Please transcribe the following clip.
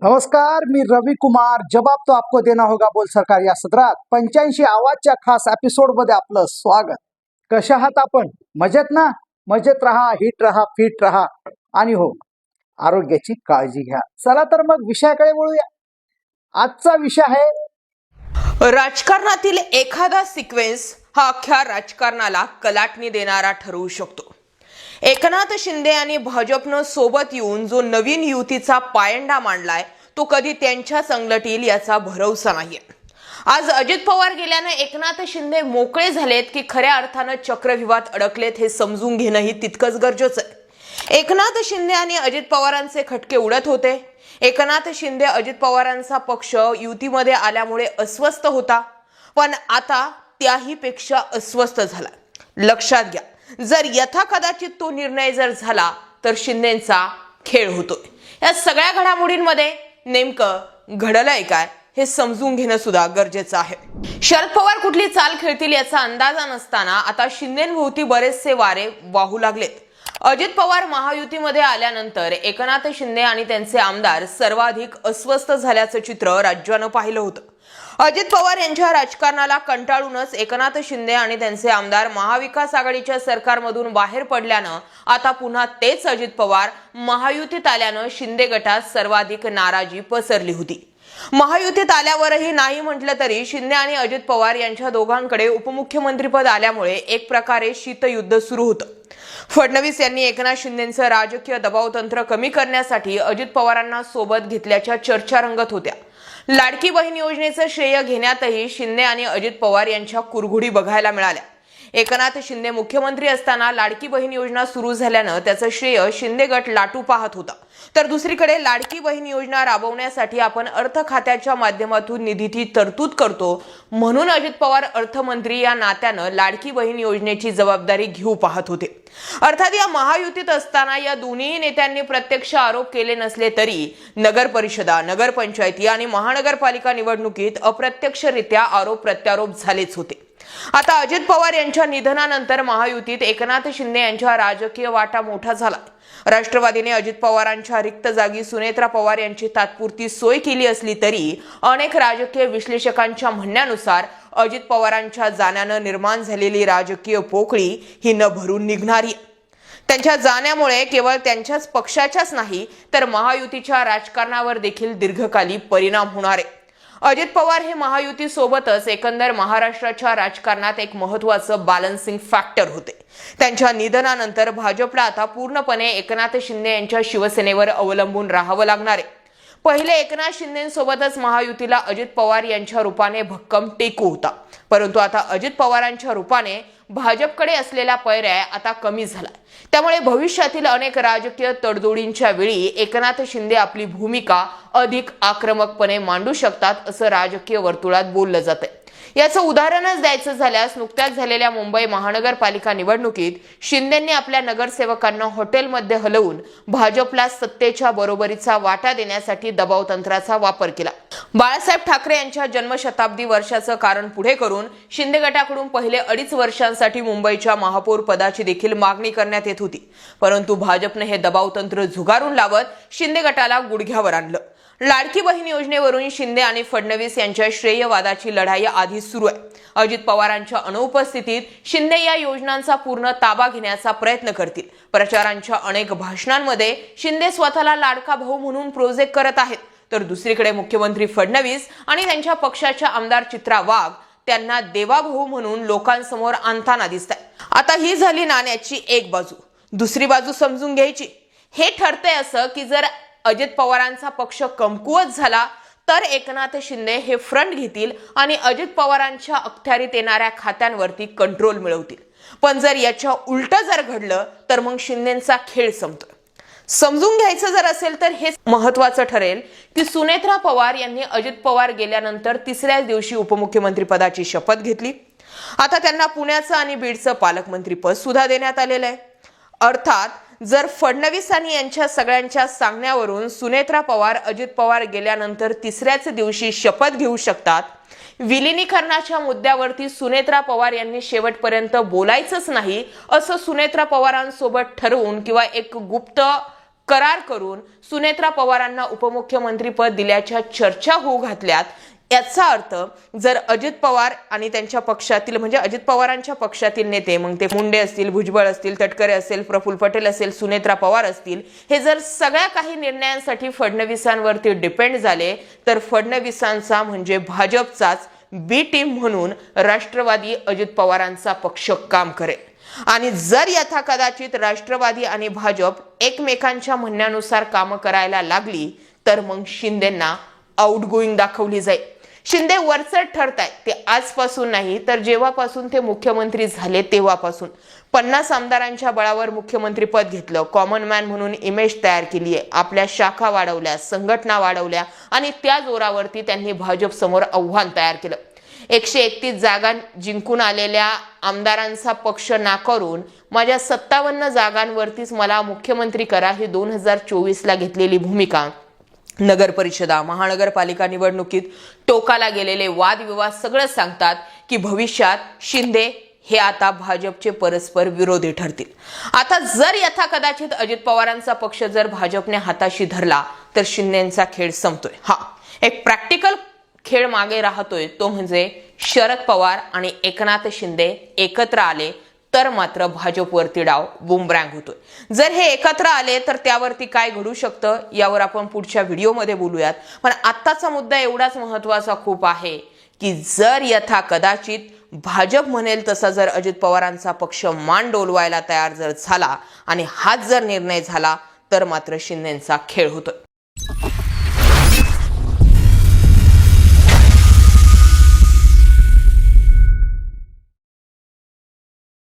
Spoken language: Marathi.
नमस्कार, मी रवि कुमार. जवाब तो आपको देना होगा बोल सरकार या सदरात 85 आवाजच्या खास एपिसोड मध्ये आपलं स्वागत. कशा आहात आपण? मजेत ना? मजेत राहा, हिट राहा, फिट राहा आणि हो, आरोग्याची काळजी घ्या. चला तर मग विषयाकडे वळूया. आजचा विषय आहे राजकारणातील एखादा सिक्वेन्स हा अख्ख्या राजकारणाला कलाटणी देणारा ठरवू शकतो. एकनाथ शिंदे आणि भाजपनं सोबत येऊन जो नवीन युतीचा पायंडा मांडलाय तो कधी त्यांच्याच अंगलटील याचा भरवसा नाहीये. आज अजित पवार गेल्याने एकनाथ शिंदे मोकळे झालेत की खऱ्या अर्थानं चक्रव्यूहात अडकलेत हे समजून घेणंही तितकंच गरजेचं आहे. एकनाथ शिंदे आणि अजित पवारांचे खटके उडत होते. एकनाथ शिंदे अजित पवारांचा पक्ष युतीमध्ये आल्यामुळे अस्वस्थ होता, पण आता त्याही पेक्षा अस्वस्थ झाला. लक्षात घ्या, जर यथाकदाचित तो निर्णय जर झाला तर शिंदेचा खेळ होतोय. या सगळ्या घडामोडींमध्ये नेमकं घडलंय काय हे समजून घेणं सुद्धा गरजेचं आहे. शरद पवार कुठली चाल खेळतील याचा अंदाजा नसताना आता शिंदेंभोवती बरेचसे वारे वाहू लागलेत. अजित पवार महायुतीमध्ये आल्यानंतर एकनाथ शिंदे आणि त्यांचे आमदार सर्वाधिक अस्वस्थ झाल्याचं चित्र राज्यानं पाहिलं होतं. अजित पवार यांच्या राजकारणाला कंटाळूनच एकनाथ शिंदे आणि त्यांचे आमदार महाविकास आघाडीच्या सरकारमधून बाहेर पडल्यानं आता पुन्हा तेच अजित पवार महायुतीत आल्यानं शिंदे गटात सर्वाधिक नाराजी पसरली होती. महायुतीत आल्यावरही नाही म्हटलं तरी शिंदे आणि अजित पवार यांच्या दोघांकडे उपमुख्यमंत्रीपद आल्यामुळे एक प्रकारे शीतयुद्ध सुरू होतं. फडणवीस यांनी एकनाथ शिंदेंचं राजकीय दबावतंत्र कमी करण्यासाठी अजित पवारांना सोबत घेतल्याच्या चर्चा रंगत होत्या. लाडकी बहीण योजनेचं श्रेय घेण्यातही शिंदे आणि अजित पवार यांच्या कुरघुडी बघायला मिळाल्या. एकनाथ शिंदे मुख्यमंत्री असताना लाडकी बहीण योजना सुरू झाल्यानं त्याचं श्रेय शिंदे गट लाटू पाहत होता. तर दुसरीकडे लाडकी बहीण योजना राबवण्यासाठी आपण अर्थ खात्याच्या माध्यमातून निधीची तरतूद करतो, म्हणून अजित पवार अर्थमंत्री या नात्यानं लाडकी बहीण योजनेची जबाबदारी घेऊ पाहत होते. अर्थात या महायुतीत असताना या दोन्ही नेत्यांनी प्रत्यक्ष आरोप केले नसले तरी नगर परिषदा, नगरपंचायती आणि महानगरपालिका निवडणुकीत अप्रत्यक्षरित्या आरोप प्रत्यारोप झालेच होते. आता अजित पवार यांच्या निधनानंतर महायुतीत एकनाथ शिंदे यांचा राजकीय वाटा मोठा झाला. राष्ट्रवादीने अजित पवारांच्या रिक्त जागी सुनेत्रा पवार यांची तात्पुरती सोय केली असली तरी अनेक राजकीय विश्लेषकांच्या म्हणण्यानुसार अजित पवारांच्या जाण्यानं निर्माण झालेली राजकीय पोकळी ही न भरून निघणारी. त्यांच्या जाण्यामुळे केवळ त्यांच्याच पक्षाच्याच नाही तर महायुतीच्या राजकारणावर देखील दीर्घकाली परिणाम होणार आहे. अजित पवार हे महायुती सोबतच एकंदर महाराष्ट्राच्या राजकारणात एक महत्त्वाचं बॅलन्सिंग फॅक्टर होते. त्यांच्या निधनानंतर भाजपला आता पूर्णपणे एकनाथ शिंदे यांच्या शिवसेनेवर अवलंबून राहावं लागणार आहे. पहिले एकनाथ शिंदेसोबतच महायुतीला अजित पवार यांच्या रूपाने भक्कम टेकू होता, परंतु आता अजित पवारांच्या रूपाने भाजपकडे असलेला पर्याय आता कमी झाला. त्यामुळे भविष्यातील अनेक राजकीय तडजोडींच्या वेळी एकनाथ शिंदे आपली भूमिका अधिक आक्रमकपणे मांडू शकतात असं राजकीय वर्तुळात बोललं जातंय. याचं उदाहरणच द्यायचं झाल्यास नुकत्याच झालेल्या मुंबई महानगरपालिका निवडणुकीत शिंदेंनी आपल्या नगरसेवकांना हॉटेलमध्ये हलवून भाजपला सत्तेच्या बरोबरीचा वाटा देण्यासाठी दबावतंत्राचा वापर केला. बाळासाहेब ठाकरे यांच्या जन्मशताब्दी वर्षाचं कारण पुढे करून शिंदे गटाकडून पहिले 2.5 वर्षांसाठी मुंबईच्या महापौर पदाची देखील मागणी करण्यात येत होती, परंतु भाजपने हे दबावतंत्र झुगारून लावत शिंदे गटाला गुडघ्यावर आणलं. लाडकी बहीण योजनेवरून शिंदे आणि फडणवीस यांच्या श्रेयवादाची लढाई आधीच सुरू आहे. अजित पवारांच्या अनुपस्थितीत शिंदे या योजनांचा पूर्ण ताबा घेण्याचा प्रयत्न करतील. प्रचारांच्या अनेक भाषणांमध्ये शिंदे स्वतःला लाडका भाऊ म्हणून प्रोजेक्ट करत आहेत, तर दुसरीकडे मुख्यमंत्री फडणवीस आणि त्यांच्या पक्षाच्या आमदार चित्रा वाघ त्यांना देवाभाऊ म्हणून लोकांसमोर आणताना दिसत आहे. आता ही झाली नाण्याची एक बाजू. दुसरी बाजू समजून घ्यायची. हे ठरतंय असं की जर अजित पवारांचा पक्ष कमकुवत झाला तर एकनाथ शिंदे हे फ्रंट घेतील आणि अजित पवारांच्या अखत्यारीत येणाऱ्या खात्यांवरती कंट्रोल मिळवतील. पण जर याच्या उलट जर घडलं तर मग शिंदेंचा खेळ संपतो. समजून घ्यायचं जर असेल तर हे महत्वाचं ठरेल की सुनेत्रा पवार यांनी अजित पवार गेल्यानंतर तिसऱ्याच दिवशी उपमुख्यमंत्री पदाची शपथ घेतली. आता त्यांना पुण्याचं आणि बीडचं पालकमंत्री पद सुद्धा देण्यात आलेलं आहे. अर्थात जर फडणवीस आणि यांच्या सगळ्यांच्या सांगण्यावरून सुनेत्रा पवार अजित पवार गेल्यानंतर तिसऱ्याच दिवशी शपथ घेऊ शकतात, विलिनीकरणाच्या मुद्द्यावरती सुनेत्रा पवार यांनी शेवटपर्यंत बोलायचंच नाही असं सुनेत्रा पवारांसोबत ठरवून किंवा एक गुप्त करार करून सुनेत्रा पवारांना उपमुख्यमंत्रीपद दिल्याच्या चर्चा होऊ घातल्यात। याचा अर्थ जर अजित पवार आणि त्यांच्या पक्षातील म्हणजे अजित पवारांच्या पक्षातील नेते, मग ते मुंडे असतील, भुजबळ असतील, तटकरे असेल, प्रफुल्ल पटेल असेल, सुनेत्रा पवार असतील, हे जर सगळ्या काही निर्णयांसाठी फडणवीसांवरती डिपेंड झाले तर फडणवीसांचा म्हणजे भाजपचाच बी टीम म्हणून राष्ट्रवादी अजित पवारांचा पक्ष काम करेल। आणि जर यथाकदाचित राष्ट्रवादी आणि भाजप एकमेकांच्या म्हणण्यानुसार कामं करायला लागली तर मग शिंदेंना आउटगोईंग दाखवली जाईल। शिंदे वरचढ ठरतायत ते आजपासून नाही तर जेव्हापासून ते मुख्यमंत्री झाले तेव्हापासून। 50 आमदारांच्या बळावर मुख्यमंत्री पद घेतलं, कॉमन मॅन म्हणून इमेज तयार केली आहे, आपल्या शाखा वाढवल्या, संघटना वाढवल्या आणि त्या जोरावरती त्यांनी भाजप समोर आव्हान तयार केलं। 131 जागा जिंकून आलेल्या आमदारांचा पक्ष नाकारून माझ्या 57 जागांवरतीच मला मुख्यमंत्री करा ही 2024 ला घेतलेली भूमिका, नगर परिषदा, महानगरपालिका निवडणुकीत टोकाला गेलेले वादविवाद सगळं सांगतात की भविष्यात शिंदे हे आता भाजपचे परस्पर विरोधी ठरतील। आता जर यथाकदाचित अजित पवारांचा पक्ष जर भाजपने हाताशी धरला तर शिंदेंचा खेळ संपतोय। हा एक प्रॅक्टिकल खेळ मागे राहतोय, तो म्हणजे शरद पवार आणि एकनाथ शिंदे एकत्र आले तर मात्र भाजपवरती डाव बुमरँग होतोय। जर हे एकत्र आले तर त्यावरती काय घडू शकतं यावर आपण पुढच्या व्हिडिओमध्ये बोलूयात। पण आत्ताचा मुद्दा एवढाच महत्त्वाचा खूप आहे की जर यथा कदाचित भाजप म्हणेल तसा जर अजित पवारांचा पक्ष मान डोलवायला तयार जर झाला आणि हाच जर निर्णय झाला तर मात्र शिंदेंचा खेळ होतोय।